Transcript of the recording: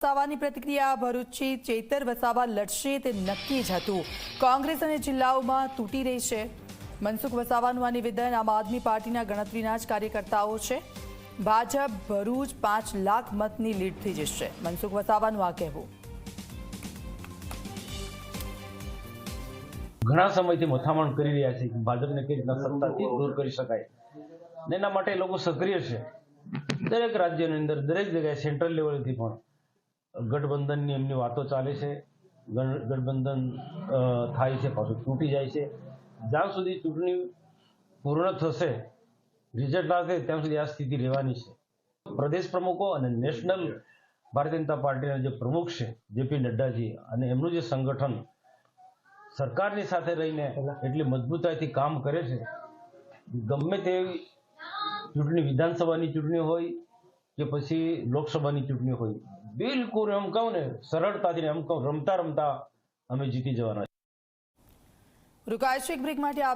વસાવાની પ્રતિક્રિયા ભરૂચથી ચેતર વસાવા લડશે તે નક્કી જ હતું। કોંગ્રેસ અને જિલ્લાઓમાં તૂટી રહી છે। મનસુખ વસાવાનું આ નિવેદન આમ આદમી પાર્ટીના ગણતરીના જ કાર્યકર્તાઓ છે। ભાજપ ભરૂચ 5 લાખ મતની લીડથી જીતશે, મનસુખ વસાવાનું આ કહેવું। ઘણા સમયથી મથામણ કરી રહ્યા છે કે ભાજપને કેવી રીતના સત્તાથી દૂર કરી શકાય, એના માટે લોકો સક્રિય છે। દરેક રાજ્યની અંદર દરેક જગ્યાએ સેન્ટ્રલ લેવલથી પણ ગઠબંધનની એમની વાતો ચાલે છે। ગઠબંધન થાય છે, પાછું તૂટી જાય છે। જ્યાં સુધી ચૂંટણી પૂર્ણ થશે, રિઝલ્ટ આવશે, ત્યાં સુધી આ સ્થિતિ રહેવાની છે। પ્રદેશ પ્રમુખો અને નેશનલ ભારતીય જનતા પાર્ટીના જે પ્રમુખ છે જેપી નડ્ડાજી અને એમનું જે સંગઠન સરકારની સાથે રહીને એટલી મજબૂતાઈથી કામ કરે છે। ગમે તેવી ચૂંટણી, વિધાનસભાની ચૂંટણી હોય કે પછી લોકસભાની ચૂંટણી હોય, બિલકુલ એમ કહું ને સરળતાથી, એમ કહું રમતા રમતા અમે જીતી જવાના છે। રૂકાય છે એક બ્રેક માટે।